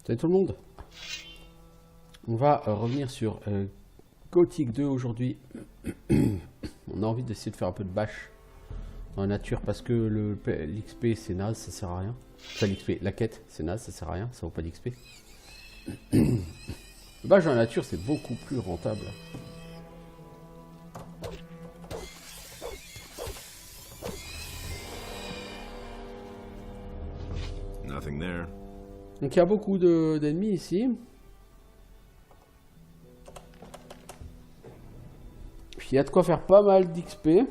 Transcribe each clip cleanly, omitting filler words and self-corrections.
Salut tout le monde. On va revenir sur Gothic 2 aujourd'hui. On a envie d'essayer de faire un peu de bash dans la nature parce que l'XP c'est naze, ça sert à rien. Enfin l'XP, la quête c'est naze, ça sert à rien, ça vaut pas d'XP. Le bash dans la nature c'est beaucoup plus rentable. Nothing there. Donc il y a beaucoup d'ennemis ici. Puis il y a de quoi faire pas mal d'XP. Il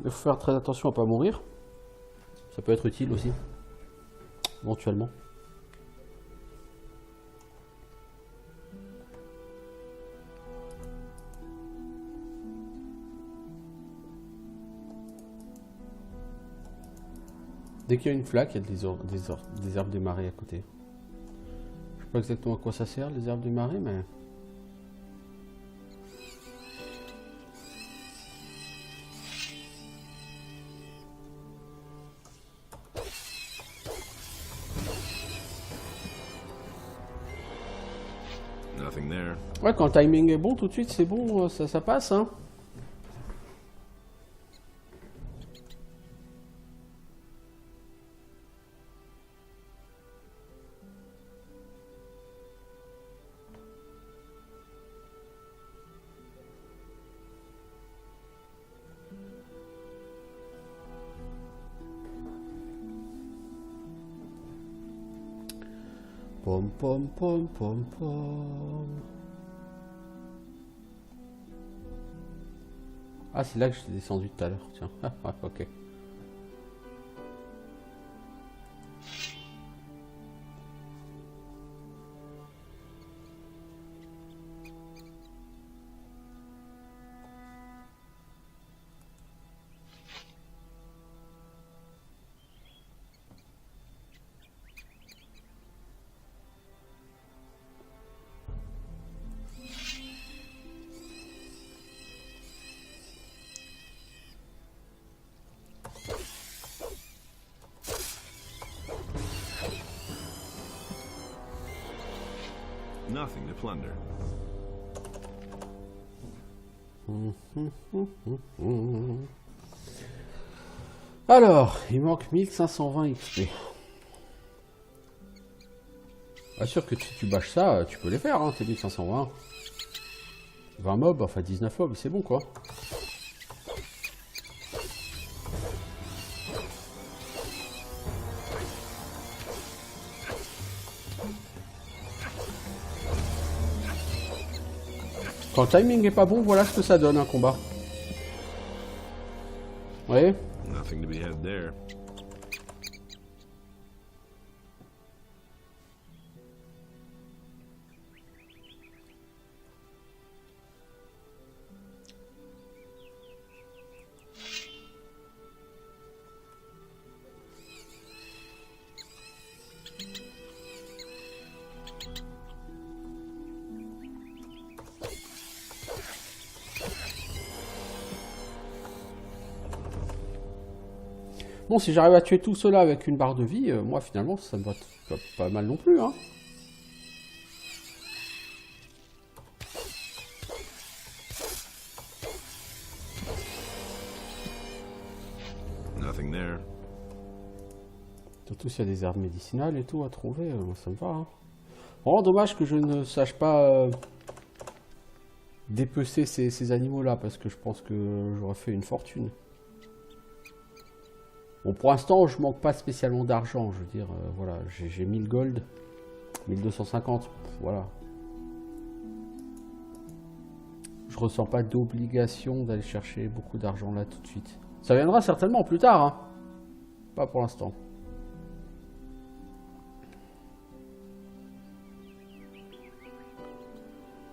faut faire très attention à pas mourir. Ça peut être utile aussi. Éventuellement. Dès qu'il y a une flaque, il y a des herbes des marais à côté. Je sais pas exactement à quoi ça sert, les herbes des marais, mais... Nothing there. Ouais, quand le timing est bon, tout de suite, c'est bon, ça passe, hein. Pom pom pom pom pom. Ah, c'est là que j'étais descendu tout à l'heure, tiens. Ah, ouais, ok. Nothing to plunder. Alors, il manque 1520 XP. Assure que si tu bâches ça, tu peux les faire, hein, tes 1520. 20 mobs, enfin 19 mobs, c'est bon quoi. Quand le timing est pas bon, voilà ce que ça donne un combat. Vous voyez ? Nothing to be had there. Bon, si j'arrive à tuer tout cela avec une barre de vie, moi finalement ça me va pas mal non plus, hein. Nothing there. Surtout s'il y a des herbes médicinales et tout à trouver, moi ça me va, hein. Vraiment dommage que je ne sache pas dépecer ces animaux-là, parce que je pense que j'aurais fait une fortune. Bon, pour l'instant, je manque pas spécialement d'argent, je veux dire, voilà, j'ai 1000 gold, 1250, voilà. Je ressens pas d'obligation d'aller chercher beaucoup d'argent là tout de suite. Ça viendra certainement plus tard, hein. Pas pour l'instant.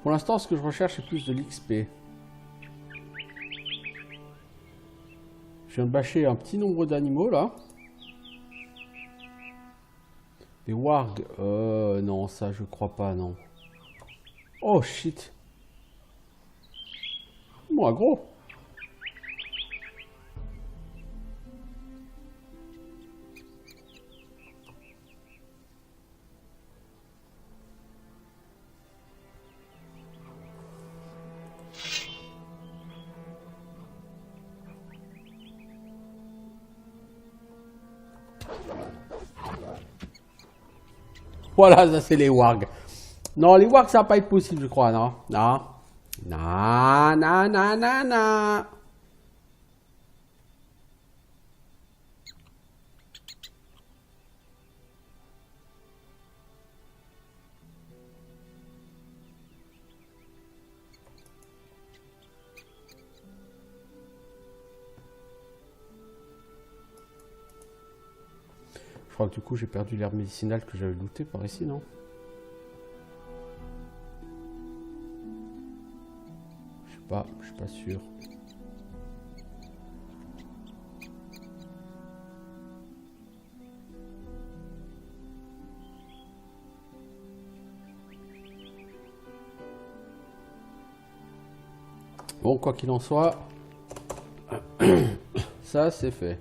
Pour l'instant, ce que je recherche, c'est plus de l'XP. Je viens de bâcher un petit nombre d'animaux, là. Des wargs. Non, ça, je crois pas, non. Oh, shit. Moi, gros. Voilà, ça c'est les wargs. Non, les wargs, ça va pas être possible, je crois, non. Non. Non, non, non, non, non. Je crois que du coup, j'ai perdu l'herbe médicinale que j'avais looté par ici, non? Je suis pas sûr. Bon, quoi qu'il en soit, ça c'est fait.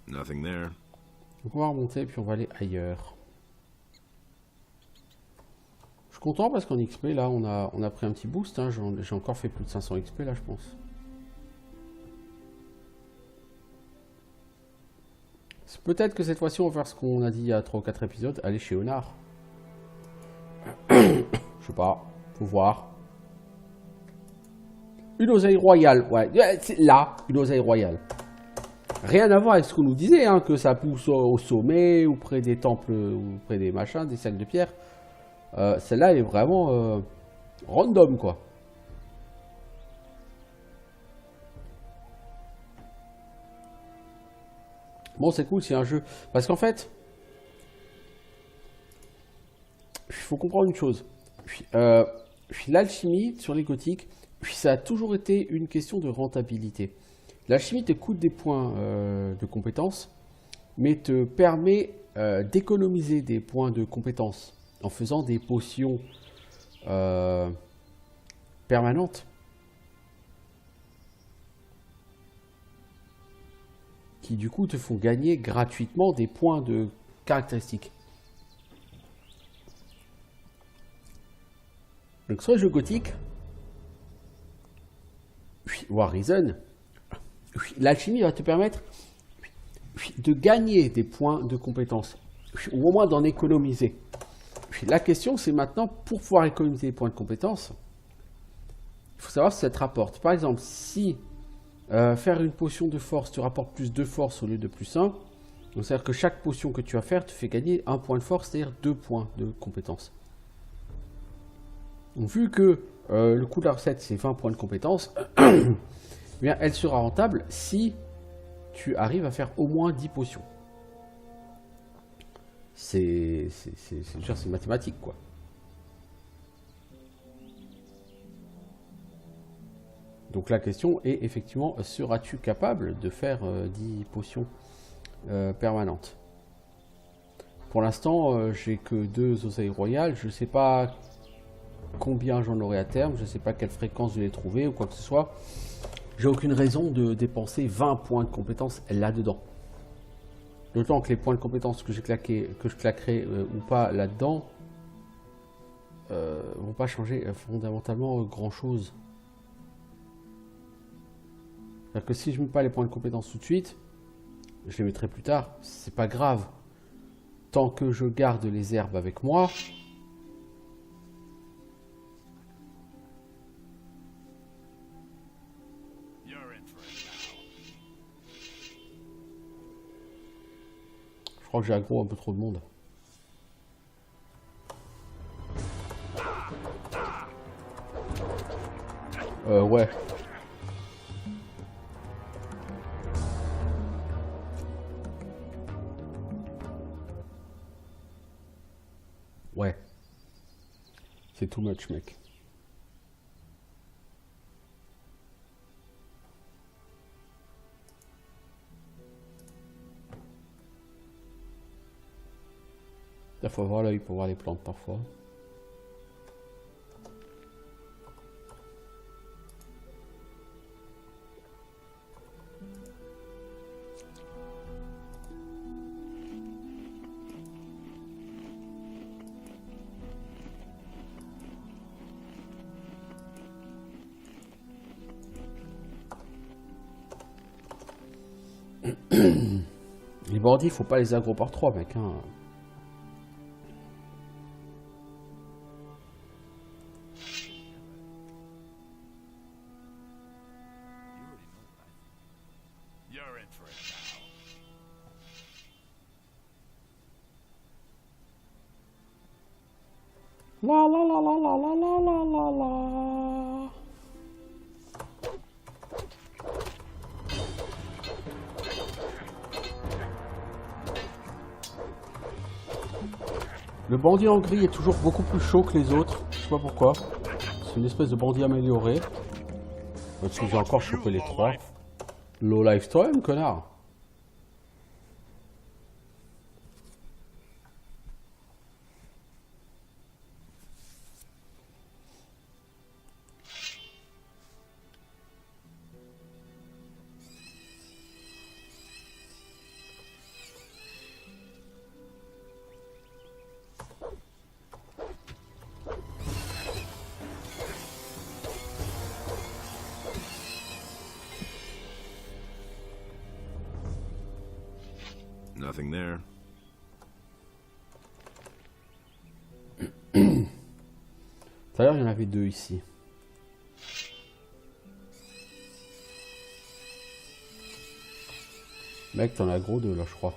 Nothing there. Donc on va remonter puis on va aller ailleurs. Je suis content parce qu'en XP là on a pris un petit boost. Hein. J'ai encore fait plus de 500 XP là je pense. Peut-être que cette fois-ci on va faire ce qu'on a dit il y a 3 ou 4 épisodes, aller chez Honard. Je sais pas, faut voir. Une oseille royale, ouais, là, une oseille royale. Rien à voir avec ce qu'on nous disait, hein, que ça pousse au sommet, ou près des temples, ou près des machins, des sacs de pierre. Celle-là, elle est vraiment random, quoi. Bon, c'est cool, c'est un jeu. Parce qu'en fait, il faut comprendre une chose. L'alchimie sur les gothiques, ça a toujours été une question de rentabilité. L'alchimie te coûte des points de compétences, mais te permet d'économiser des points de compétences en faisant des potions permanentes qui du coup te font gagner gratuitement des points de caractéristiques. Donc sur les jeux gothiques, War Reason, l'alchimie va te permettre de gagner des points de compétences, ou au moins d'en économiser. La question c'est maintenant, pour pouvoir économiser des points de compétences, il faut savoir si ça te rapporte. Par exemple, si faire une potion de force te rapporte plus de force au lieu de plus 1, c'est-à-dire que chaque potion que tu vas faire te fait gagner un point de force, c'est-à-dire 2 points de compétences. Donc, vu que le coût de la recette c'est 20 points de compétences, bien, elle sera rentable si tu arrives à faire au moins 10 potions. C'est mathématique, quoi. Donc la question est effectivement, seras-tu capable de faire 10 potions permanentes? Pour l'instant, j'ai que 2 oseilles royales. Je ne sais pas combien j'en aurai à terme. Je ne sais pas quelle fréquence je vais les trouver ou quoi que ce soit. J'ai aucune raison de dépenser 20 points de compétences là-dedans. D'autant que les points de compétences que je claquerai ou pas là-dedans vont pas changer fondamentalement grand-chose. C'est-à-dire que si je ne mets pas les points de compétences tout de suite, je les mettrai plus tard, c'est pas grave. Tant que je garde les herbes avec moi, je crois que j'ai aggro un peu trop de monde. Ouais. Ouais. C'est too much, mec. Il faut avoir l'œil pour voir les plantes parfois. Les bandits, faut pas les aggro par 3, mec. Hein. La la la la la la la la la la. Le bandit en gris est toujours beaucoup plus chaud que les autres. Je sais pas pourquoi. C'est une espèce de bandit amélioré. Parce que j'ai encore chopé les 3. Low life toi-même, connard. Nothing there. Tout à l'heure, il y en avait 2 ici. Mec, t'en as gros 2 là, je crois.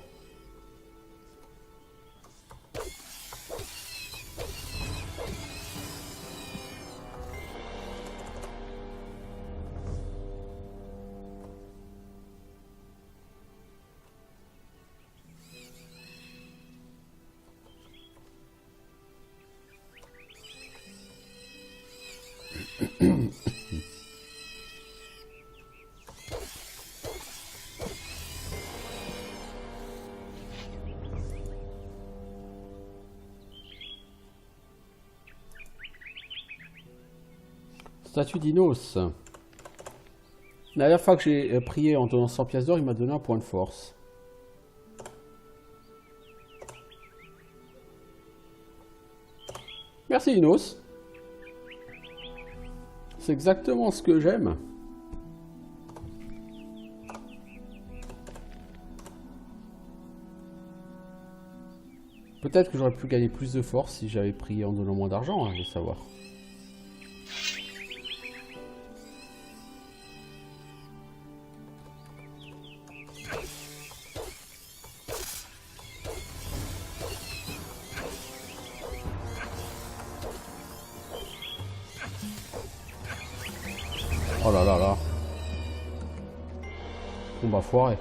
Statue d'Inos. La dernière fois que j'ai prié en donnant 100 pièces d'or, il m'a donné un point de force. Merci Inos. C'est exactement ce que j'aime. Peut-être que j'aurais pu gagner plus de force si j'avais prié en donnant moins d'argent, allez savoir. Oh là là là. On va foirer.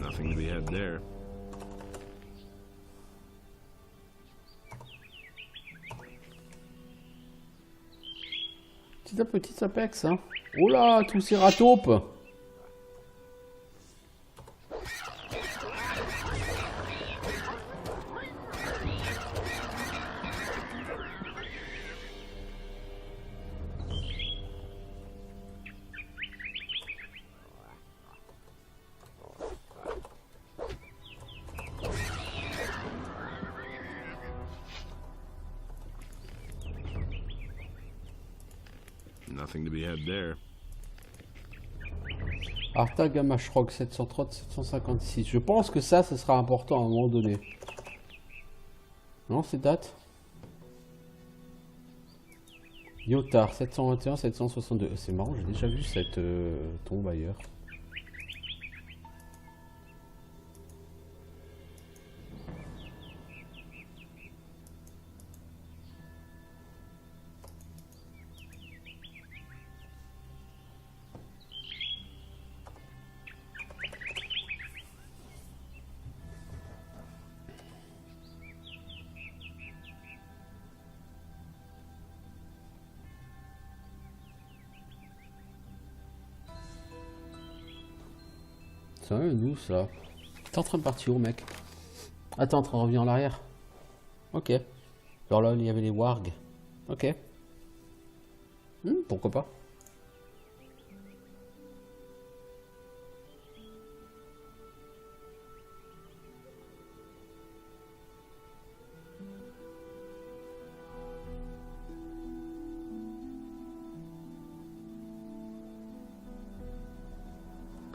Nothing to be had there. Petit à petit ça pexe, hein. Oh là, tous ces ratopes. Nothing to be had there. Arta Gamma Shrog 730, 756. Je pense que ça, ce sera important à un moment donné. Non, ces dates. Yotar 721, 762. C'est marrant, j'ai déjà vu cette tombe ailleurs. C'est un d'où ça? T'es en train de partir où, mec? Ah, t'es en train de revenir en arrière? Ok. Alors là, il y avait les wargs. Ok. Pourquoi pas?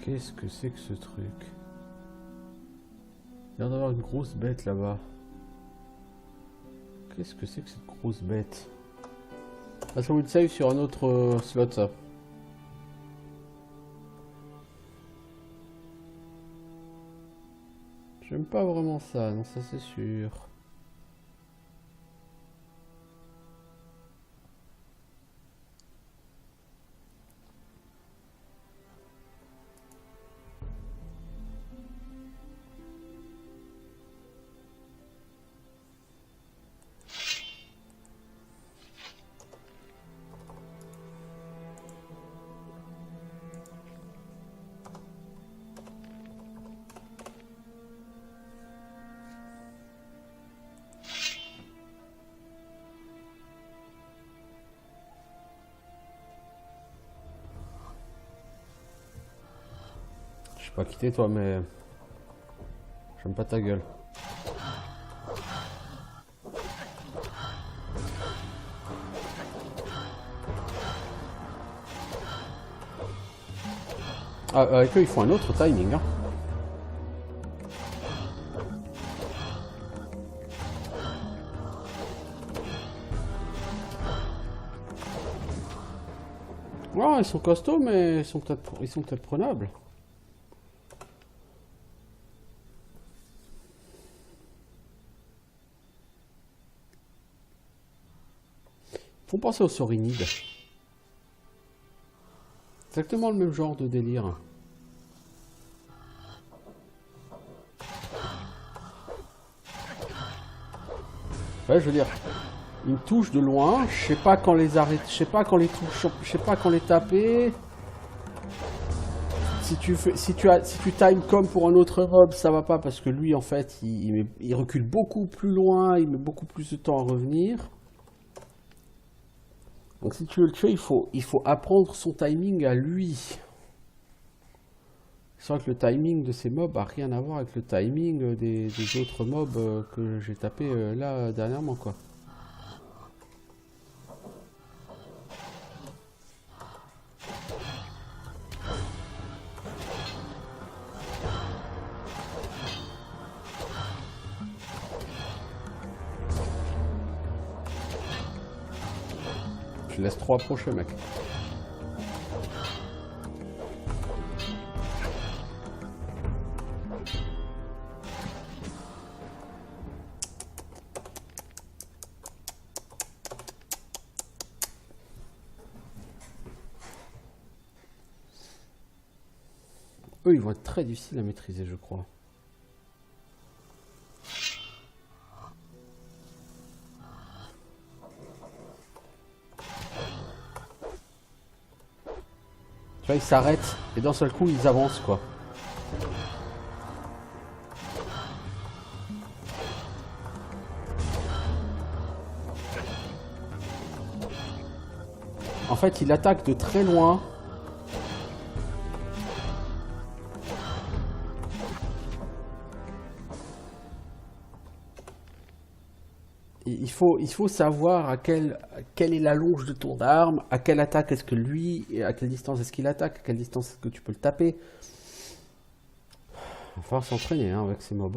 Qu'est-ce que c'est que ce truc? Il y a l'air d'avoir une grosse bête là-bas. Qu'est-ce que c'est que cette grosse bête? Ah, ça vous le save sur un autre slot, ça. J'aime pas vraiment ça, non, ça c'est sûr. Je vais pas quitter toi, mais j'aime pas ta gueule. Ah, avec eux, ils font un autre timing. Hein. Ouais, ils sont costauds, mais ils sont peut-être prenables. Faut penser aux saurinides. Exactement le même genre de délire. Ouais, je veux dire, ils me touchent de loin, je sais pas quand les arrêter, je sais pas quand les toucher, je sais pas quand les taper. Si tu times comme pour un autre mob, ça va pas parce que lui en fait il recule beaucoup plus loin, il met beaucoup plus de temps à revenir. Donc si tu veux le tuer, il faut apprendre son timing à lui. C'est vrai que le timing de ces mobs a rien à voir avec le timing des autres mobs que j'ai tapé là dernièrement quoi. Je laisse trop approcher mec. Eux, ils vont être très difficiles à maîtriser, je crois. Tu vois, ils s'arrêtent et d'un seul coup, ils avancent, quoi. En fait, il attaque de très loin. Il faut savoir quelle est la longe de ton arme, à quelle attaque est-ce que lui, et à quelle distance est-ce qu'il attaque, à quelle distance est-ce que tu peux le taper. Il va falloir s'entraîner hein, avec ces mobs.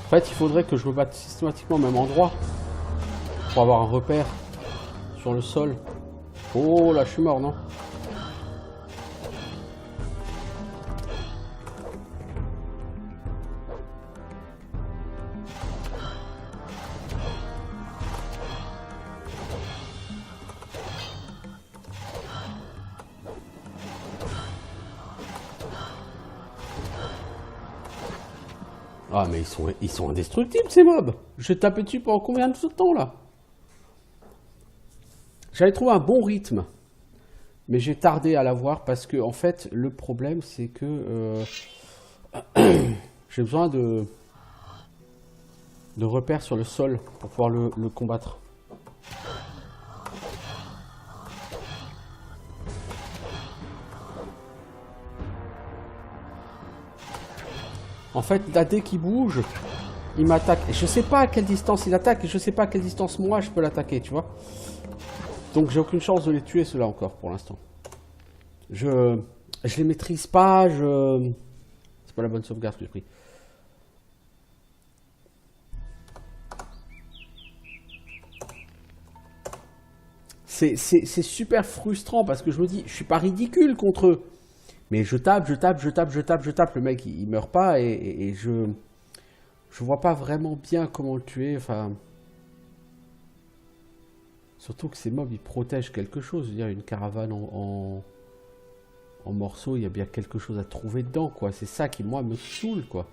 En fait, il faudrait que je me batte systématiquement au même endroit pour avoir un repère sur le sol. Oh là, je suis mort, non? Ah mais ils sont indestructibles ces mobs. Je tapais dessus pendant combien de temps là? J'avais trouvé un bon rythme, mais j'ai tardé à l'avoir parce que en fait le problème c'est que j'ai besoin de repères sur le sol pour pouvoir le combattre. En fait, là, dès qu'il bouge, il m'attaque. Et je sais pas à quelle distance il attaque et je sais pas à quelle distance moi je peux l'attaquer, tu vois. Donc j'ai aucune chance de les tuer ceux-là encore pour l'instant. Je les maîtrise pas, c'est pas la bonne sauvegarde que j'ai pris. C'est super frustrant parce que je me dis, je suis pas ridicule contre eux. Mais je tape, le mec il meurt pas et je vois pas vraiment bien comment le tuer, enfin... Surtout que ces mobs ils protègent quelque chose, je veux dire une caravane en morceaux, il y a bien quelque chose à trouver dedans quoi, c'est ça qui moi me saoule quoi.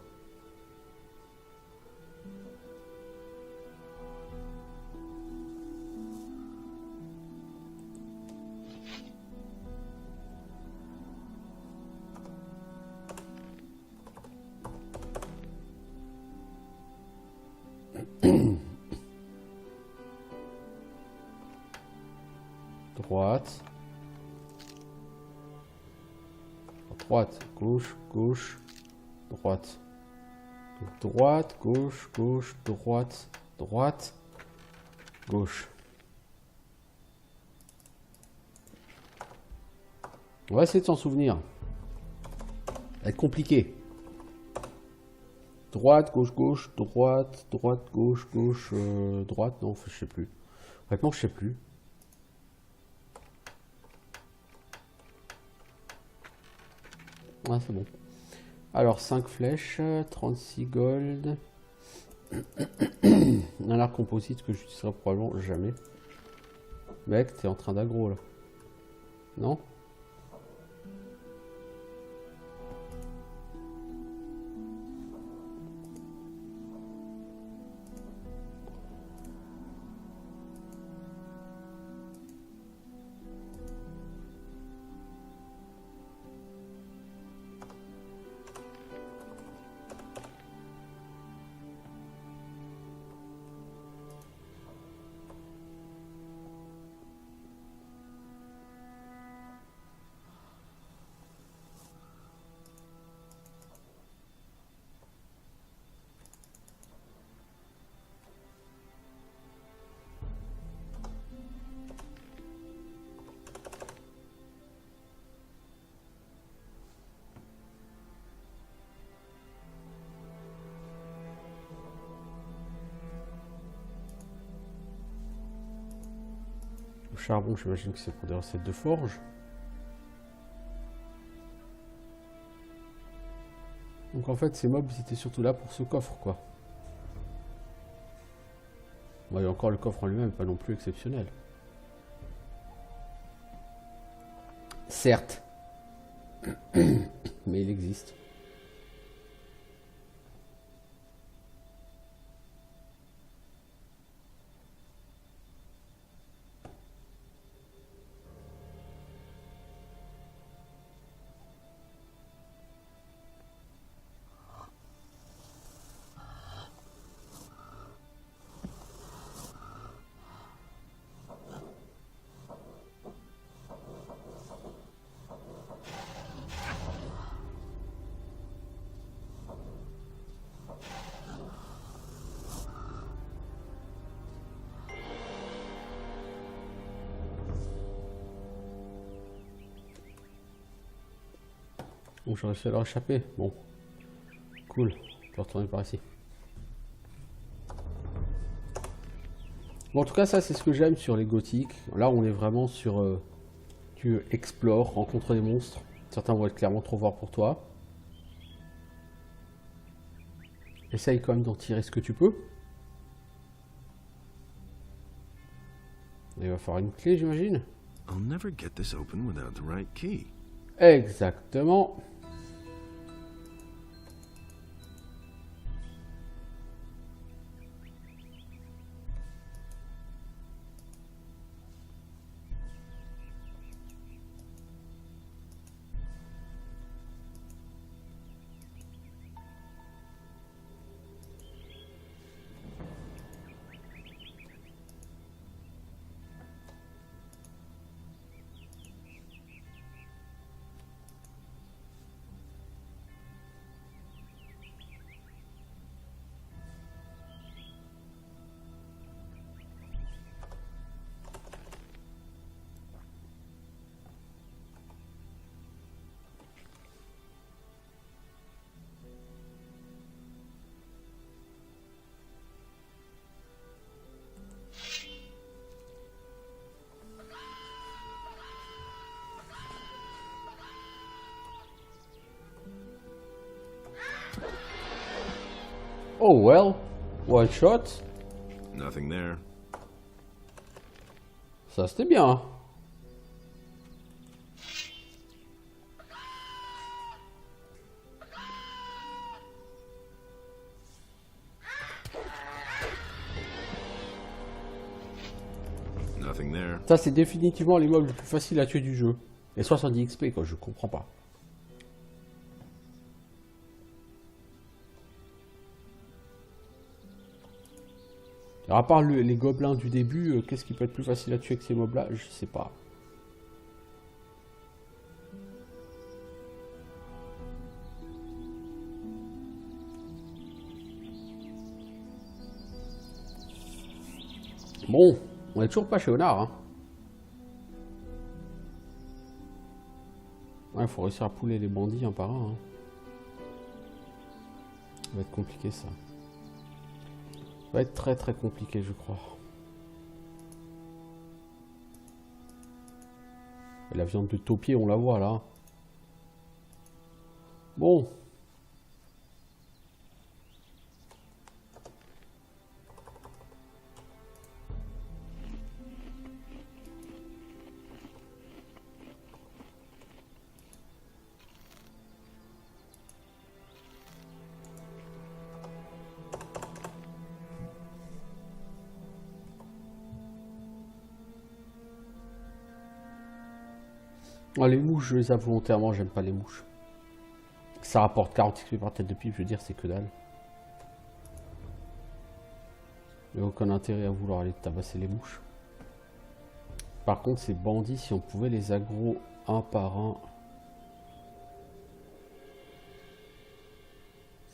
Droite. Droite, gauche, gauche, droite. Donc, droite, gauche, gauche, droite, droite, gauche. On va essayer de s'en souvenir. Ça va être compliqué. Droite, gauche, gauche, droite, droite, gauche, gauche, droite, non, je sais plus. Honnêtement, je sais plus. Ah, c'est bon. Alors, 5 flèches, 36 gold. Un arc composite que j'utiliserai probablement jamais. Mec, t'es en train d'aggro là. Non? Charbon, j'imagine que c'est pour des recettes de forge. Donc en fait, ces mobs, c'était surtout là pour ce coffre, quoi. Bon, et encore le coffre en lui-même, pas non plus exceptionnel. Certes. Mais il existe. Donc j'ai réussi à leur échapper. Bon. Cool. Je peux retourner par ici. Bon, en tout cas, ça, c'est ce que j'aime sur les gothiques. Là, on est vraiment sur... tu explores, rencontres des monstres. Certains vont être clairement trop forts pour toi. Essaye quand même d'en tirer ce que tu peux. Il va falloir une clé, j'imagine. I'll never get this open without the right key. Exactement. Oh well, one shot. Nothing there. Ça c'était bien. Nothing there. Ça c'est définitivement l'immeuble le plus facile à tuer du jeu. Et 70 XP quoi, je comprends pas. Alors, à part les gobelins du début, qu'est-ce qui peut être plus facile à tuer que ces mobs là? Je sais pas. Bon, on est toujours pas chez Honor, hein. Ouais, faut réussir à pouler les bandits un par un, hein. Ça va être compliqué ça. Ça va être très très compliqué, je crois. Et la viande de taupier, on la voit là. Bon. Ah, les mouches, je les ai volontairement, j'aime pas les mouches. Ça rapporte 40 XP par tête de pipe, je veux dire, c'est que dalle. Il n'y a aucun intérêt à vouloir aller tabasser les mouches. Par contre, ces bandits, si on pouvait les aggro un par un,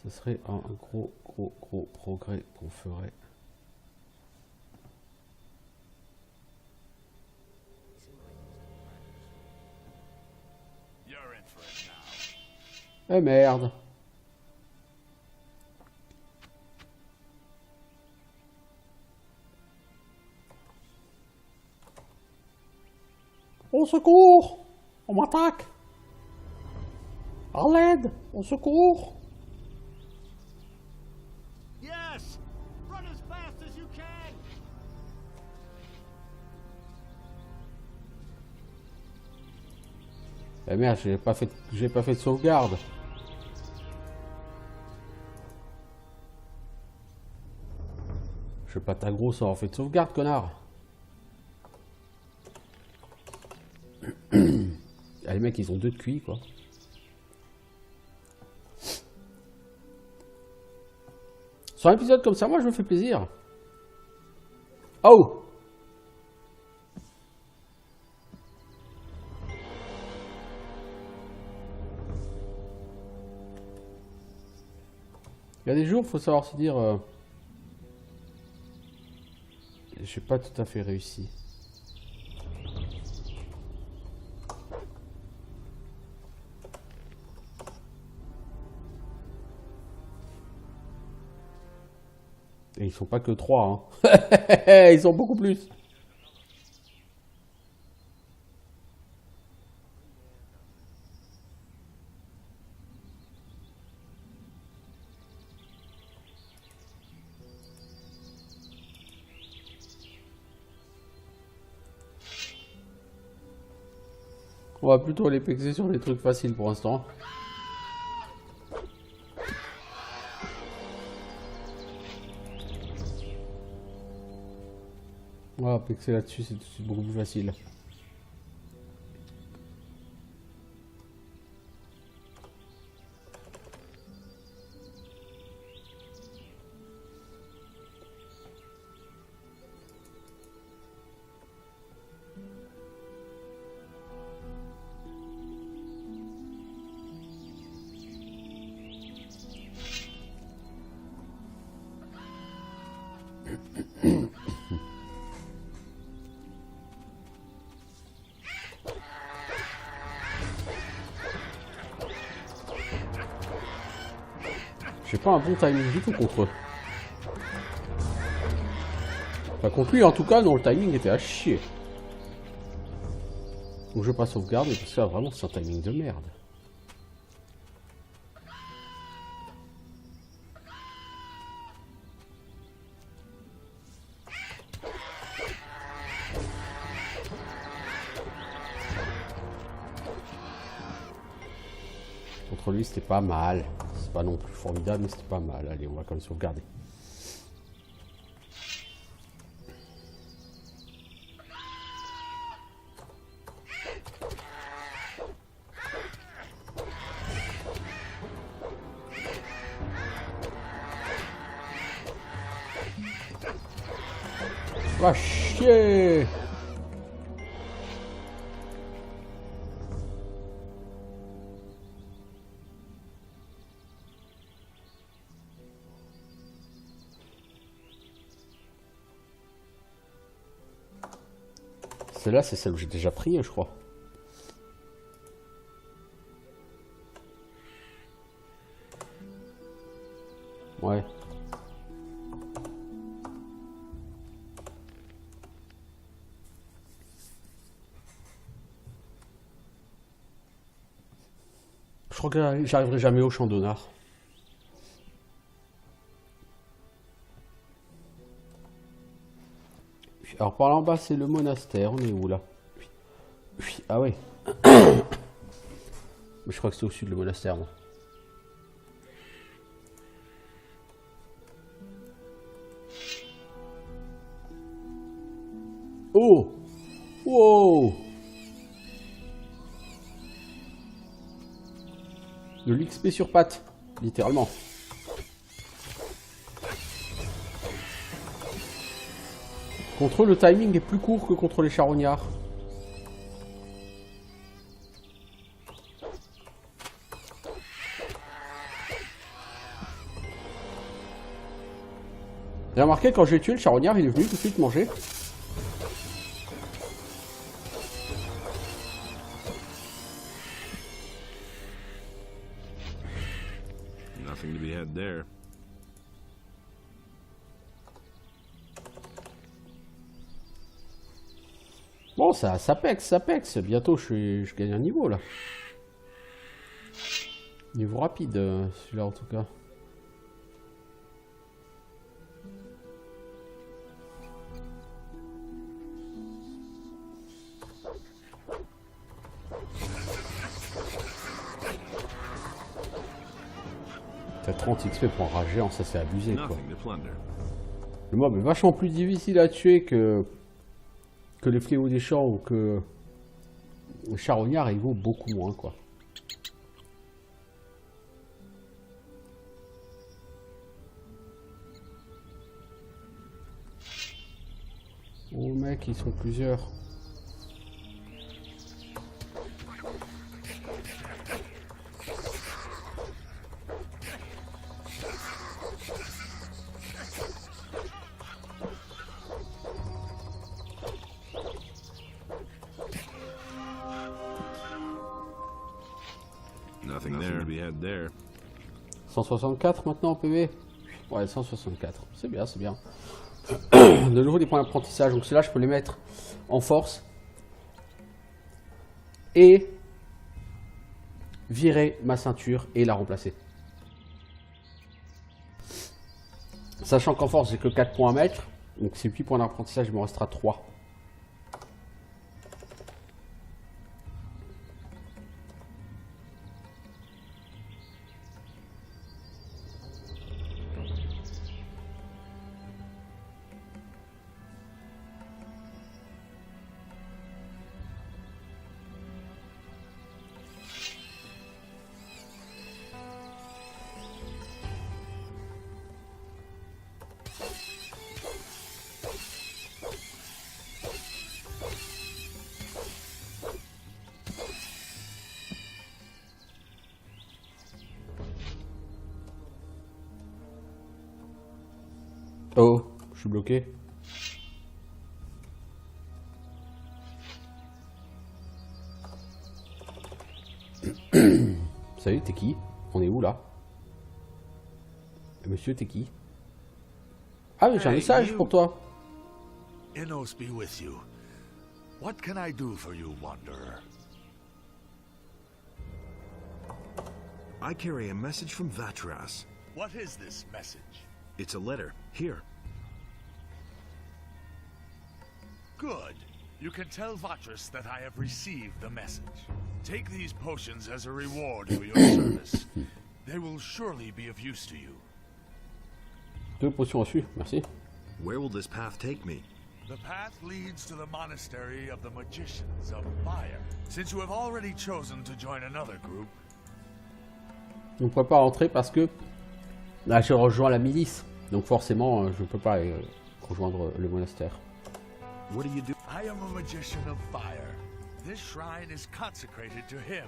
ce serait un gros progrès qu'on ferait. Eh merde. Au secours! On m'attaque! À l'aide! Au secours! Yes! Run as fast as you can! Eh merde, j'ai pas fait de sauvegarde. Je vais pas t'aggro sans avoir fait de sauvegarde, connard. Ah, les mecs, ils ont 2 de QI, quoi. Sur un épisode comme ça, moi, je me fais plaisir. Oh! Il y a des jours, faut savoir se dire... j'ai pas tout à fait réussi. Et ils sont pas que 3, hein. Ils sont beaucoup plus. On va plutôt aller pexer sur des trucs faciles pour l'instant. On va pexer là-dessus, c'est tout de suite beaucoup plus facile. J'ai pas un bon timing du tout contre eux. Enfin, contre lui, en tout cas, non, le timing était à chier. Donc je vais pas sauvegarder parce que là, vraiment, c'est un timing de merde. contre lui, c'était pas mal. C'est pas non plus formidable, mais c'était pas mal. Allez, on va quand même sauvegarder. Va chier! Celle-là, c'est celle où j'ai déjà pris, je crois. Ouais. Je crois que j'arriverai jamais au champ d'honneur. Alors par là en bas, c'est le monastère. On est où là? Ah ouais. Mais je crois que c'est au sud le monastère, moi. Oh! Wow! De l'XP sur pattes, littéralement. Contre eux, le timing est plus court que contre les charognards. J'ai remarqué quand j'ai tué le charognard, il est venu tout de suite manger. Nothing to be had there. Bon, ça pexe, ça pexe. Bientôt, je gagne un niveau, là. Niveau rapide, celui-là, en tout cas. T'as 30 XP pour un géant, ça c'est abusé, quoi. Nothing to plunder. Le mob est vachement plus difficile à tuer que les fléaux des champs ou que le charognard, il vaut beaucoup moins, quoi. Oh mec, ils sont plusieurs. Nothing to be had there. 164 maintenant en PV. Ouais, 164. C'est bien, c'est bien. De nouveau des points d'apprentissage. Donc ceux-là, je peux les mettre en force. Et virer ma ceinture et la remplacer. Sachant qu'en force, j'ai que 4 points à mettre. Donc c'est 8 points d'apprentissage, il me restera 3. Oh, je suis bloqué. Salut, t'es qui? On est où là? Monsieur, t'es qui? Ah mais j'ai un Hey, message you. pour toi. Innos be with you. What can I do for you, Wanderer? I carry a message from Vatras. What is this message? It's a letter. Here. Good. You can tell Vatras that I have received the message. Take these potions as a reward for your service. They will surely be of use to you. 2 potions reçues, merci. Where will this path take me? The path leads to the monastery of the Magicians of Fire. Since you have already chosen to join another group, On ne peut pas rentrer parce que là, je rejoins la milice. Donc forcément, je ne peux pas rejoindre le monastère. What do you do? I am a magician of fire. This shrine is consecrated to him,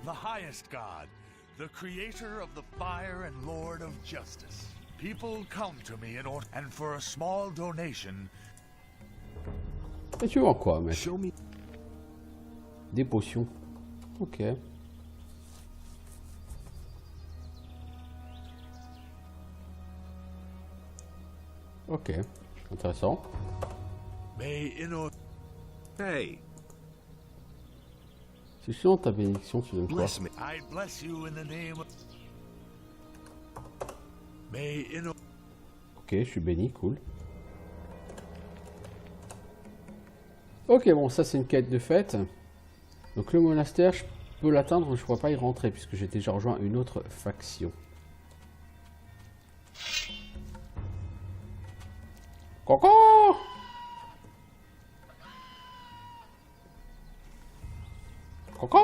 the highest god, the creator of the fire and lord of justice. People come to me in order, and for a small donation, Et tu vends quoi, mec? Show me. Des potions. Ok. Ok. Intéressant. may Innos Hey, Si je suis dans ta bénédiction, tu donnes quoi? bless me. I bless you in the name of. May Innos Ok, je suis béni, cool. Ok, bon, ça c'est une quête de fête. Donc le monastère, je peux l'atteindre, mais je ne pourrais pas y rentrer puisque j'ai déjà rejoint une autre faction. Coco! Coco!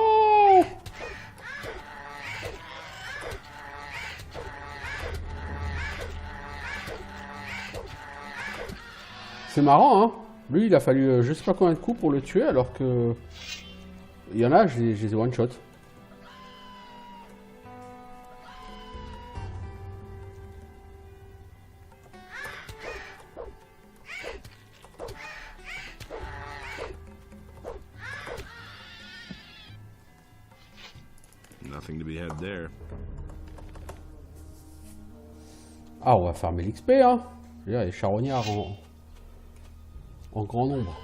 C'est marrant, hein? Lui, il a fallu je sais pas combien de coups pour le tuer, alors que... Il y en a, je les ai one-shot. Nothing to be had there. Ah, on va farmer l'XP, hein? Il y a les charognards en grand nombre.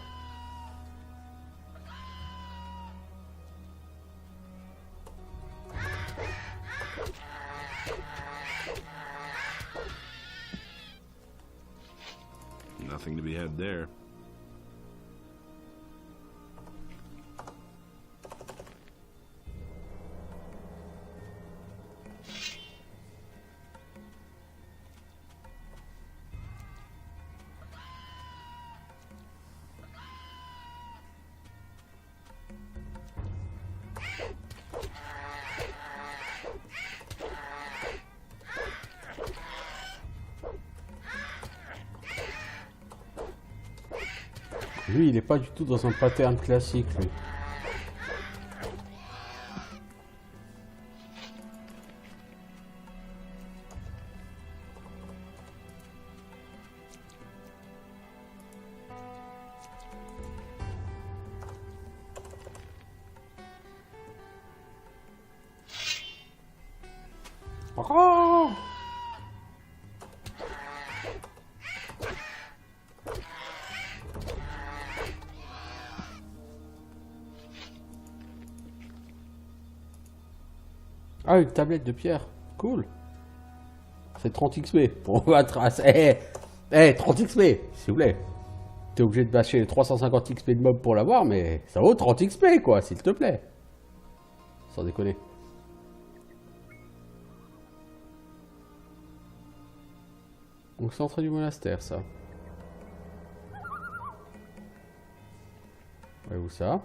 Nothing to be had there. Lui, il est pas du tout dans un pattern classique, lui. Oh! Ah, une tablette de pierre. Cool. C'est 30 XP pour battre. 30 XP, s'il vous plaît. T'es obligé de bâcher les 350 XP de mob pour l'avoir, mais ça vaut 30 XP, quoi, s'il te plaît. Sans déconner. Donc, centre du monastère, ça. Ouais, où ça?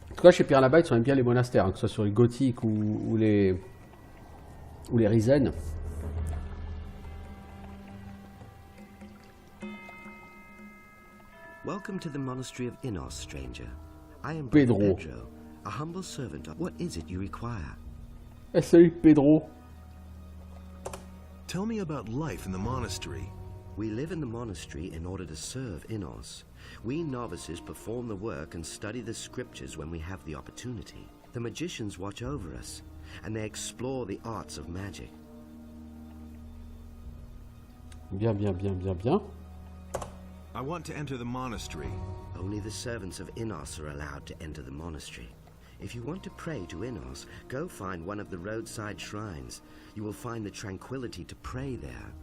En tout cas, chez Pierre Labatte, on aime bien les monastères, hein, que ce soit sur les gothiques ou les Risen. Welcome to the monastery of Innos, stranger. I am Pedro. Brother Pedro, a humble servant. What is it you require? Eh, salut Pedro. Tell me about life in the monastery. We live in the monastery in order to serve Innos. We novices perform the work and study the scriptures when we have the opportunity. The magicians watch over us, and they explore the arts of magic. Bien, bien, bien, bien, bien. I want to enter the monastery. Only the servants of Innos are allowed to enter the monastery. If you want to pray to Innos, go find one of the roadside shrines. You will find the tranquility to pray there.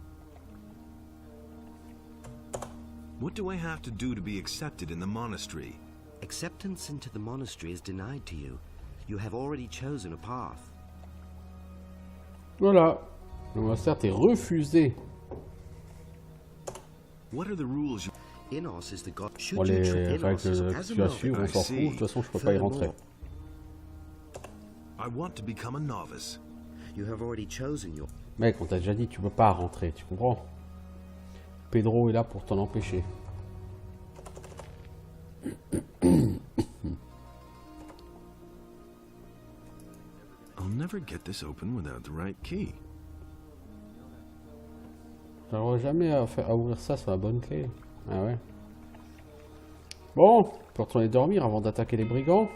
What do I have to do to be accepted in the monastery? Acceptance into the monastery is denied to you. You have already chosen a path. Voilà. Le monastère t'est refusé. What are the rules you... Innos is the god. Should Bon, you les treat Innos règles as que a tu as novice, suivre, on s'en fout. De toute façon, je peux pas y rentrer. I want to become a novice. you have already chosen your... Mec, on t'a déjà dit, tu peux pas rentrer, tu comprends? Pedro est là pour t'en empêcher. I'll never get this open without the right key. J'arriverai jamais à ouvrir ça sur la bonne clé. Ah ouais. Bon, on peut retourner dormir avant d'attaquer les brigands.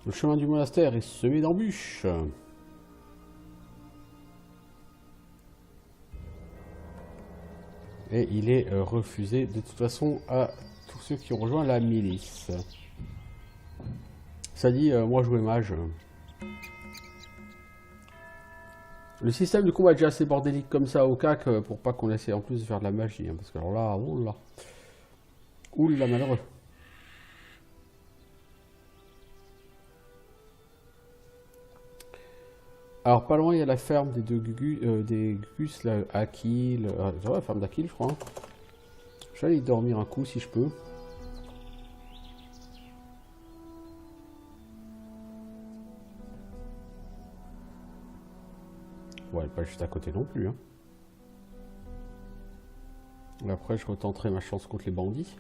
Le chemin du monastère est semé d'embûches. Et il est refusé de toute façon à tous ceux qui ont rejoint la milice. Ça dit, moi jouer mage. Le système de combat est déjà assez bordélique comme ça au cac pour pas qu'on essaie en plus de faire de la magie. Hein, parce que alors là, oula. Oula malheureux. Alors pas loin il y a la ferme des deux des Gugus là, Akil, la ferme d'Akil je crois. Je vais aller dormir un coup si je peux. Ouais, elle est pas juste à côté non plus. Hein. Et après je retenterai ma chance contre les bandits.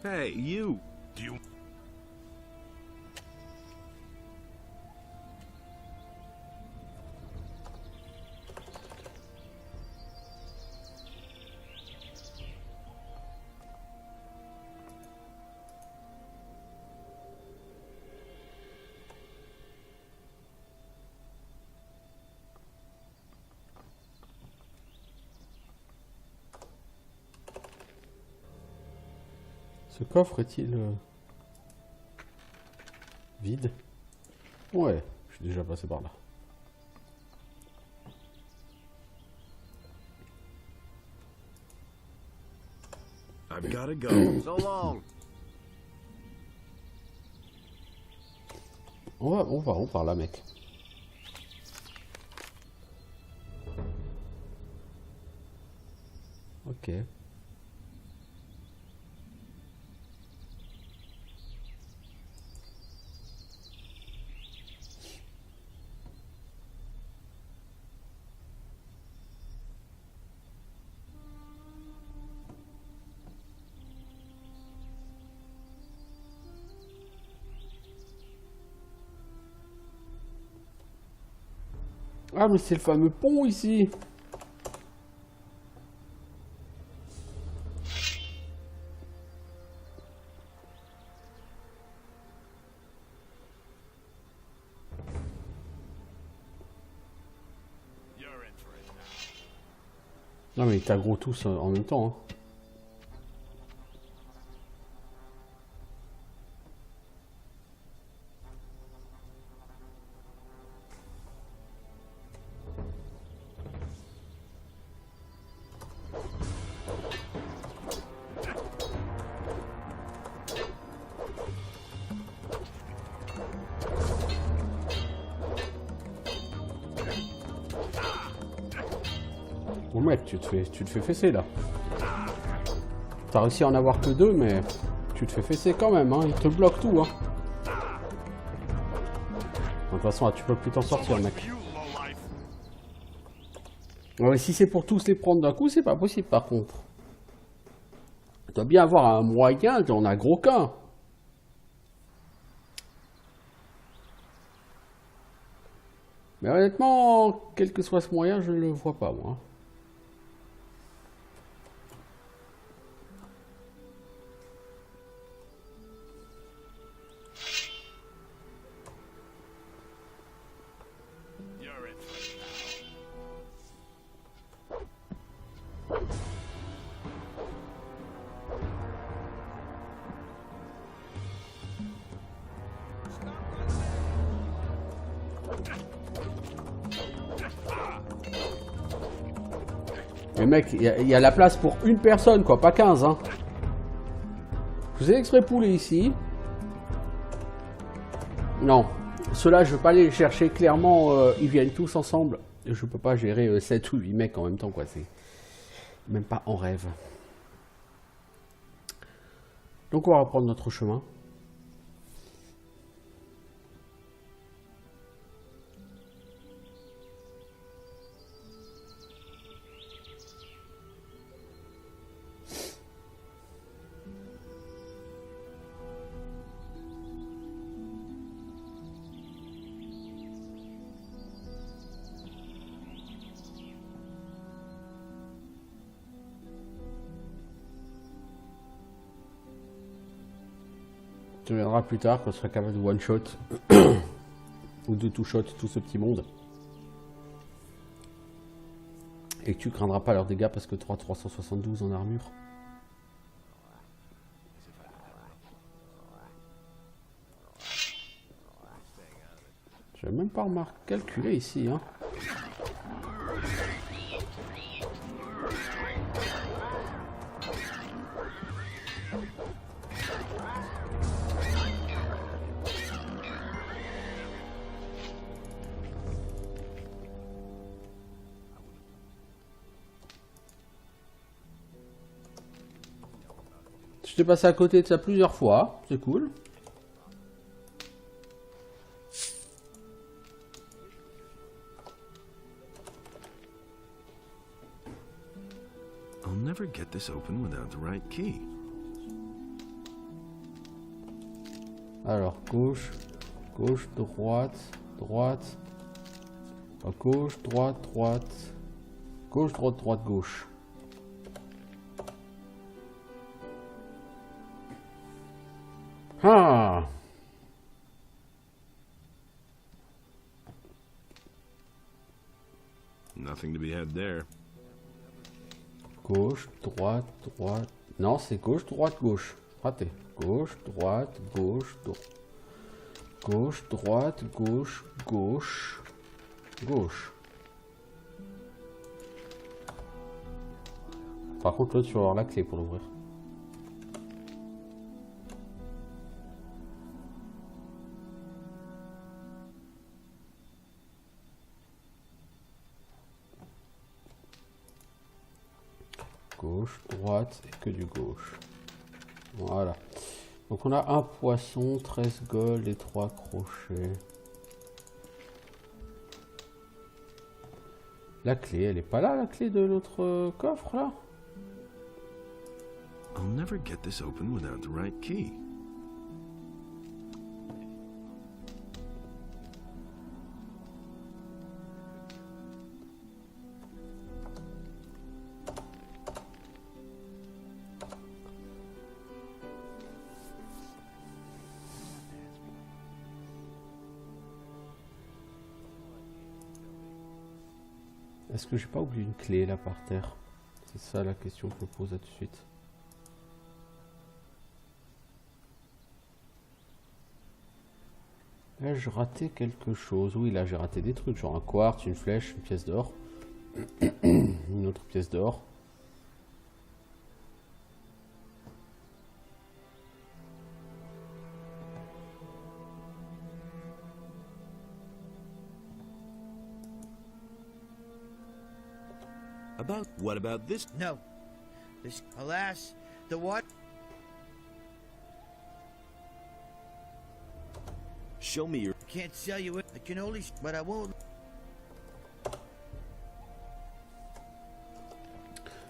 Hey, you! Do you... Ce coffre est-il vide? Ouais, je suis déjà passé par là. I've gotta go. So long. On par là mec. Ok. Ah mais c'est le fameux pont ici. Non mais ils t'aggro tous en même temps. Hein. Oh mec, tu te fais fesser là. T'as réussi à en avoir que 2, mais tu te fais fesser quand même, hein. Il te bloque tout, hein. De toute façon, là, tu peux plus t'en sortir, mec. Ouais, si c'est pour tous les prendre d'un coup, c'est pas possible par contre. Tu dois bien avoir un moyen, t'en as gros qu'un. Mais honnêtement, quel que soit ce moyen, je ne le vois pas, moi. Mais mec, il y a la place pour une personne, quoi, pas 15, hein. Je vous ai exprès poulé ici. Non, ceux-là, je veux pas aller les chercher. Clairement, ils viennent tous ensemble. Je peux pas gérer 7 ou 8 mecs en même temps, quoi. C'est même pas en rêve. Donc on va reprendre notre chemin. Tu viendras plus tard quand tu seras capable de one-shot ou de two-shot tout ce petit monde. Et que tu craindras pas leurs dégâts parce que tu auras 372 en armure. Je vais même pas calculer ici, hein. Je t'ai passé à côté de ça plusieurs fois, c'est cool. I'll never get this open without the right key. Alors, gauche, gauche, droite, droite, gauche, droite, droite, gauche, droite, droite, gauche. Ah! Nothing to be had there. Gauche, droite, droite. Non, c'est gauche, droite, gauche. Raté. Gauche, droite, gauche, gauche, droite, gauche, gauche, gauche. Par contre, là, tu vas avoir la clé pour l'ouvrir. Gauche, droite et que du gauche. Voilà. Donc on a un poisson, 13 gold et 3 crochets. La clé, elle est pas là, la clé de l'autre coffre là? I'll never get this open without the right key. Est-ce que j'ai pas oublié une clé là par terre? C'est ça la question que je me pose tout de suite. Là, j'ai raté quelque chose. Oui, là, j'ai raté des trucs, genre un quartz, une flèche, une pièce d'or. Une autre pièce d'or. What about this? No. This, alas, the what? Show me your... Can't sell you it. I can only, but I won't.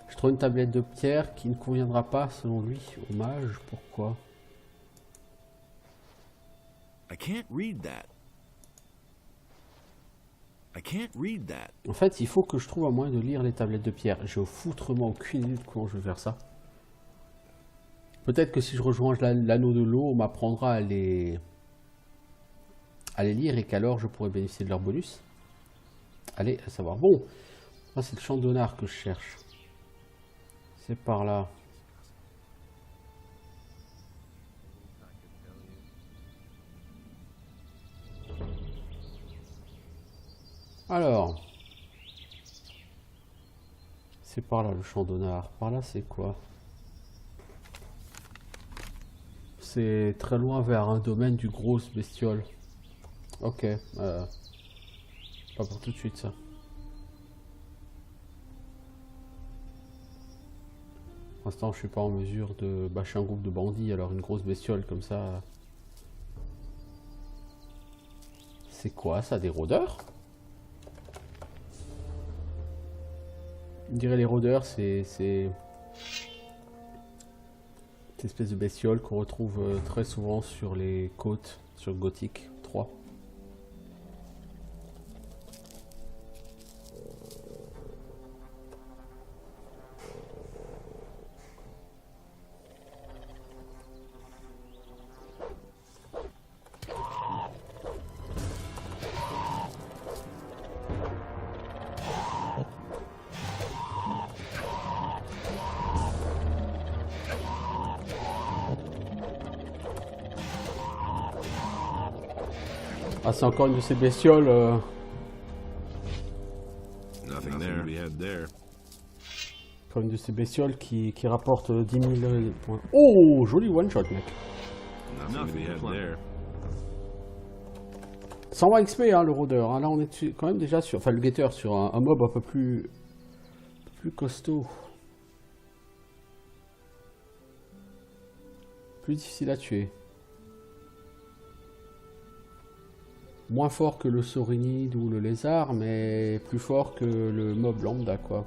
Je trouve une tablette de pierre qui ne conviendra pas selon lui. Hommage, pourquoi? I can't read that. I can't read that. En fait, il faut que je trouve un moyen de lire les tablettes de pierre. J'ai foutrement aucune idée de comment je vais faire ça. Peut-être que si je rejoins l'anneau de l'eau, on m'apprendra à les lire et qu'alors je pourrai bénéficier de leur bonus. Allez, à savoir. Bon, moi c'est le champ d'honneur que je cherche. C'est par là. Alors, c'est par là le champ d'honneur. Par là, c'est quoi? C'est très loin vers un domaine du gros bestiole. Ok, pas pour tout de suite ça. Pour l'instant, je suis pas en mesure de bâcher un groupe de bandits, alors une grosse bestiole comme ça. C'est quoi ça, des rôdeurs? Je dirais les rôdeurs, c'est cette espèce de bestiole qu'on retrouve très souvent sur les côtes, sur Gothic 3. Ah, c'est encore une de ces bestioles. Nothing there to be had there. Encore une de ces bestioles qui rapporte 10 000 points. Oh, joli one shot, mec. Nothing to be had there. 120 XP, hein, le rôdeur. Hein. Là, on est quand même déjà sur. Enfin, le guetteur sur un mob un peu plus costaud. Plus difficile à tuer. Moins fort que le saurinide ou le lézard, mais plus fort que le mob lambda, quoi.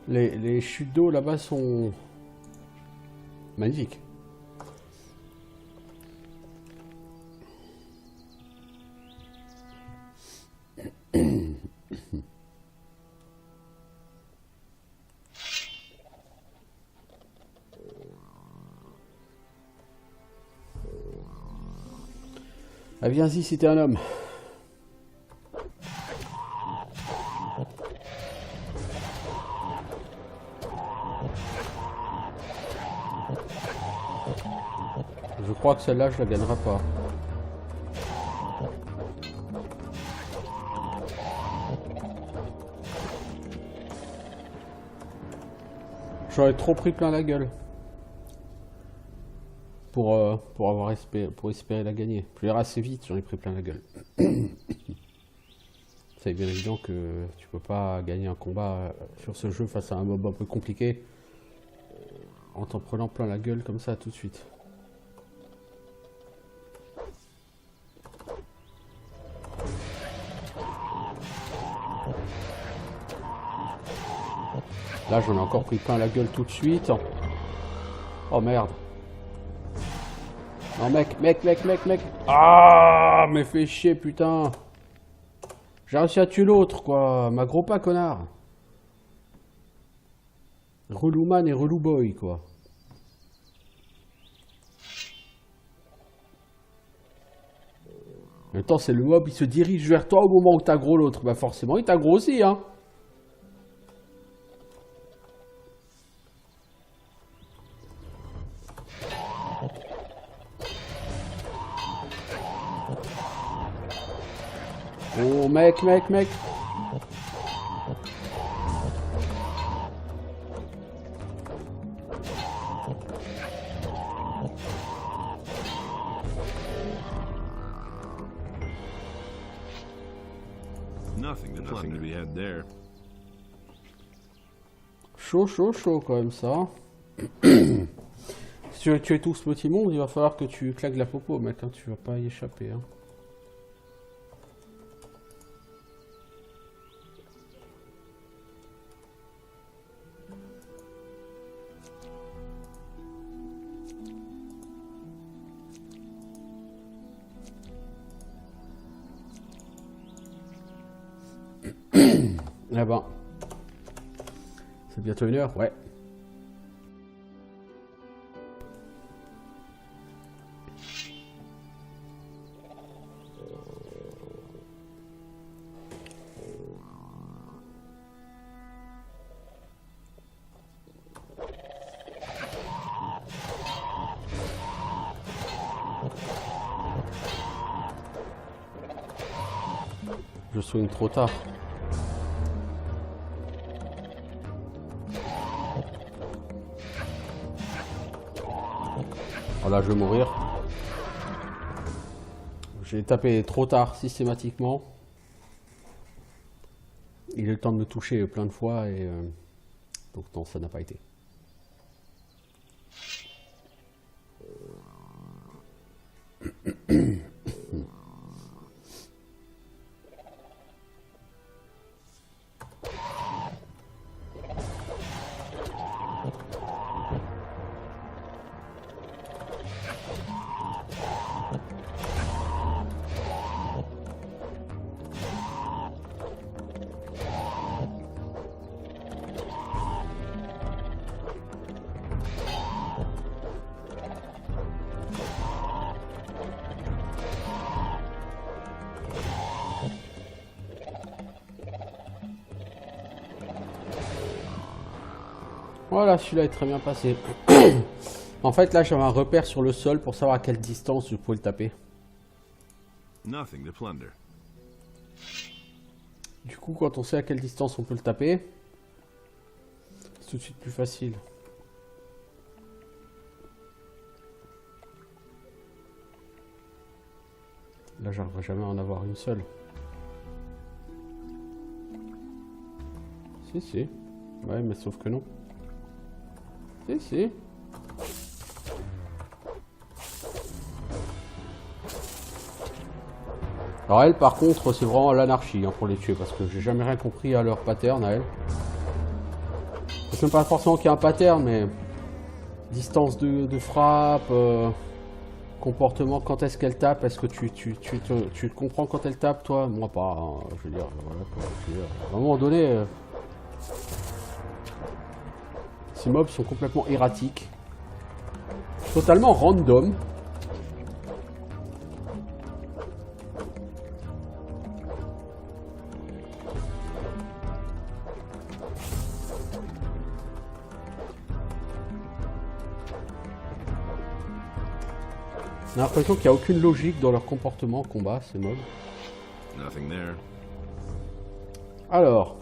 Les chutes d'eau là-bas sont magnifiques. Ah, viens-y si t'es un homme. Je crois que celle-là, je la gagnerai pas. J'aurais trop pris plein la gueule. Pour espérer la gagner. Je verrai assez vite, j'en ai pris plein la gueule. C'est bien évident que tu peux pas gagner un combat sur ce jeu face à un mob un peu compliqué en t'en prenant plein la gueule comme ça tout de suite. Là j'en ai encore pris plein la gueule tout de suite. Oh merde. Non mec. Ah, mais fais chier putain. J'ai réussi à tuer l'autre quoi. Ma gros pas connard. Relou man et relou boy quoi. En même temps c'est le mob, il se dirige vers toi au moment où t'aggro l'autre. Bah forcément il t'aggro aussi hein. Oh mec. Nothing to be had there. Chaud, chaud, chaud quand même ça. Si tu veux tuer tout ce petit monde, il va falloir que tu claques la popo, mec. Hein. Tu vas pas y échapper. Hein. Eh ben, c'est bientôt 1h, ouais. Je swing trop tard. Voilà, je vais mourir. J'ai tapé trop tard systématiquement. Il a eu le temps de me toucher plein de fois et donc non, ça n'a pas été. Voilà, celui-là est très bien passé. En fait, là, j'avais un repère sur le sol pour savoir à quelle distance je pouvais le taper. Nothing to plunder. Du coup, quand on sait à quelle distance on peut le taper, c'est tout de suite plus facile. Là, j'arriverai jamais à en avoir une seule. Si, si. Ouais, mais sauf que non. Si, si. Alors elle, par contre, c'est vraiment l'anarchie hein, pour les tuer, parce que j'ai jamais rien compris à leur pattern, à elle. C'est même pas forcément qu'il y a un pattern, mais distance de frappe, comportement, quand est-ce qu'elle tape, est-ce que tu comprends quand elle tape, toi? Moi pas, hein, je veux dire, voilà, quoi, je veux dire, à un moment donné, ces mobs sont complètement erratiques, totalement random. J'ai l'impression qu'il n'y a aucune logique dans leur comportement en combat, ces mobs. Nothing there. Alors,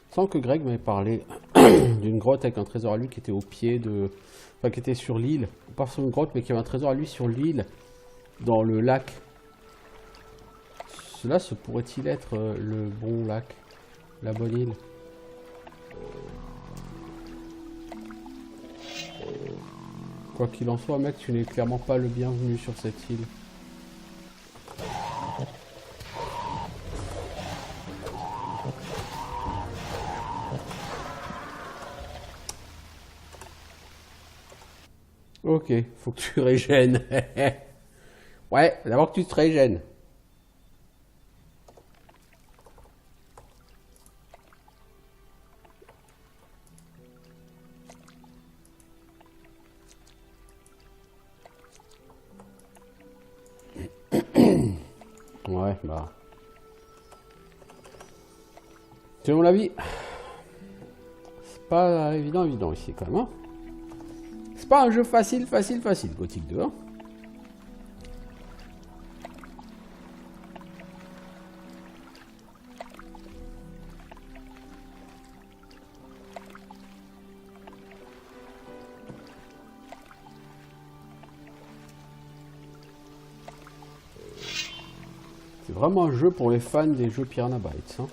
sans que Greg m'ait parlé d'une grotte avec un trésor à lui qui était au pied de... Enfin, qui était sur l'île. Pas sur une grotte, mais qui avait un trésor à lui sur l'île, dans le lac. Cela, ce pourrait-il être le bon lac? La bonne île? Quoi qu'il en soit, mec, tu n'es clairement pas le bienvenu sur cette île. Ok, faut que tu régènes. Ouais, d'abord que tu te régènes. Ouais, bah. C'est mon avis. C'est pas évident ici quand même. Hein. C'est pas un jeu facile, Gothic 2. Hein. C'est vraiment un jeu pour les fans des jeux Piranha Bytes. Hein.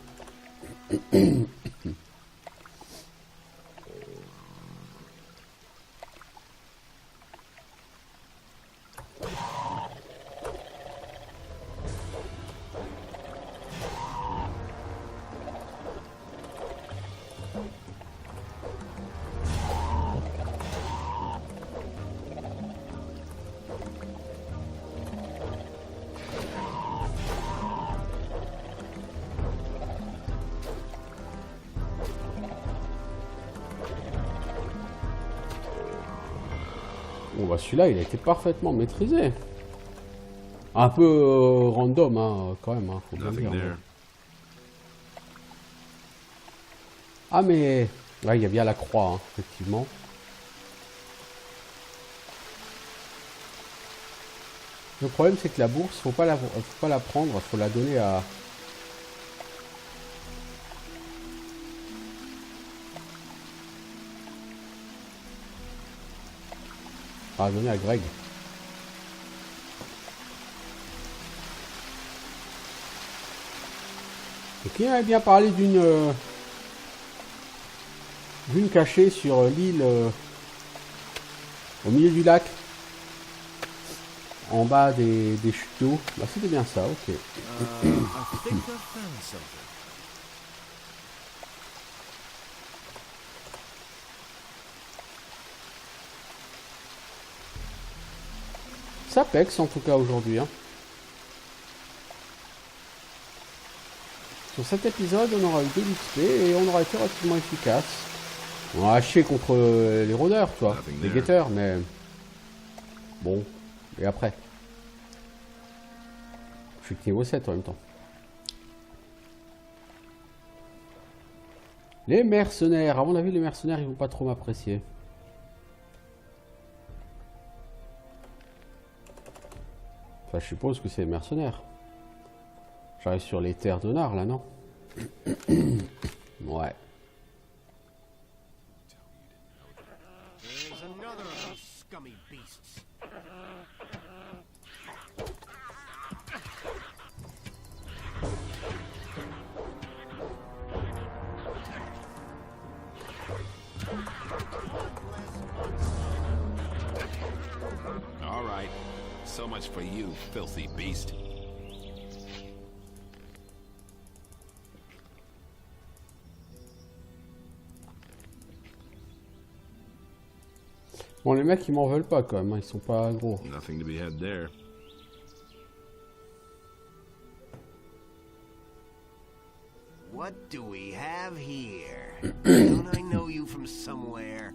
Bon bah celui-là il a été parfaitement maîtrisé. Un peu random hein, quand même, hein, faut bien Nothing dire. there. Ah mais ouais, il y a bien la croix, hein, effectivement. Le problème c'est que la bourse, faut pas la prendre, faut la donner à... donner à Greg. Et qui avait bien parlé d'une cachée sur l'île au milieu du lac, en bas des chutes d'eau. Bah, c'était bien ça, ok. I think I found something. Ça pexe en tout cas aujourd'hui. Hein. Sur cet épisode, on aura eu 2 XP et on aura été relativement efficace. On a haché contre les rôdeurs, toi, les guetteurs, mais bon. Et après, je suis que niveau 7 en même temps. Les mercenaires, à mon avis, les mercenaires, ils vont pas trop m'apprécier. Enfin, je suppose que c'est les mercenaires. J'arrive sur les terres de Nar, là, non? Ouais. There's another of those scummy beasts. All right. So much for you, filthy beast. Bon, les mecs, ils m'en veulent pas quand même, hein, ils sont pas gros. Nothing to be had there. What do we have here? Don't I know you from somewhere?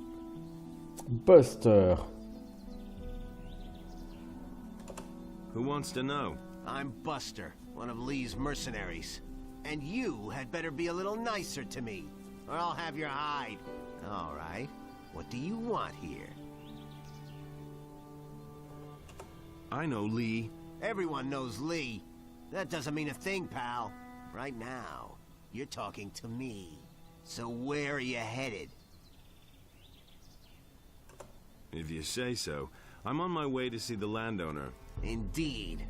Buster. Who wants to know? I'm Buster, one of Lee's mercenaries. And you had better be a little nicer to me, or I'll have your hide. All right. What do you want here? I know Lee. Everyone knows Lee. That doesn't mean a thing, pal. Right now, you're talking to me. So where are you headed? If you say so. I'm on my way to see the landowner. Indeed.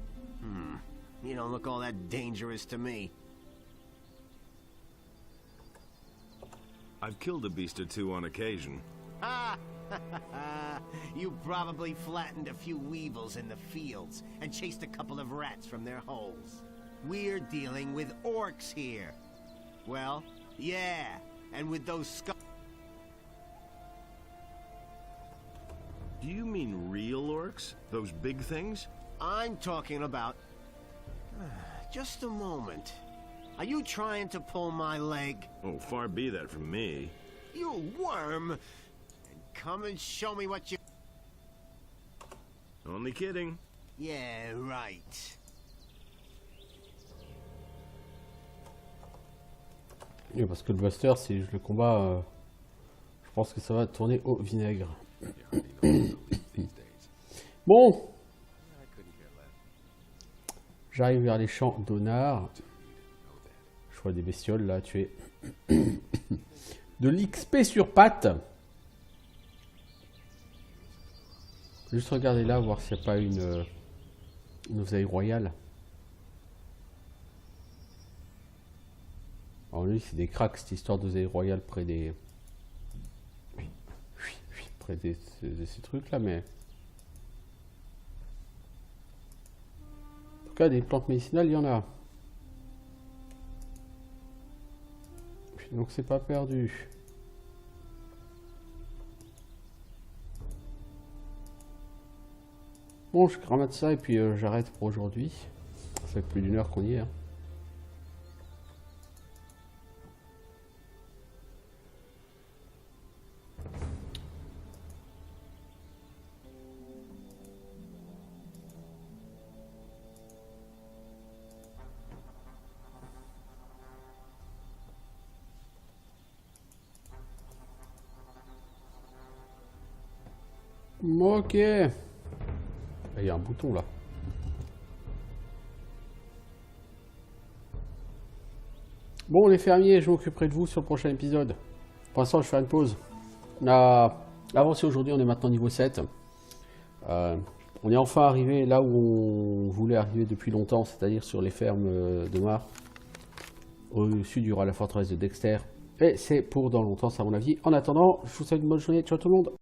You don't look all that dangerous to me. I've killed a beast or two on occasion. Ha! You probably flattened a few weevils in the fields and chased a couple of rats from their holes. We're dealing with orcs here. Well, yeah, and with those Do you mean real orcs? Those big things? I'm talking about... Just a moment. Are you trying to pull my leg? Oh, far be that from me. You worm! Come and show me what you... Only kidding. Yeah, right. Oui, parce que le Buster, si je le combats, je pense que ça va tourner au vinaigre. Bon, j'arrive vers les champs d'Onar. Je vois des bestioles là à tuer. De l'XP sur pattes. Juste regarder là, voir s'il n'y a pas une oseille royale. Oui, c'est des cracks cette histoire d'oseille royale près des... près de ces trucs là, mais... En tout cas, des plantes médicinales, il y en a. Donc c'est pas perdu. Bon, je gramate ça et puis j'arrête pour aujourd'hui. Ça fait plus d'1 heure qu'on y est. Hein. Ok. Il y a un bouton là. Bon les fermiers, je m'occuperai de vous sur le prochain épisode. Pour l'instant je vais faire une pause. On a avancé aujourd'hui, on est maintenant niveau 7. On est enfin arrivé là où on voulait arriver depuis longtemps, c'est-à-dire sur les fermes de Mar. Au sud il y aura la forteresse de Dexter. Et c'est pour dans longtemps, ça à mon avis. En attendant, je vous souhaite une bonne journée. Ciao tout le monde.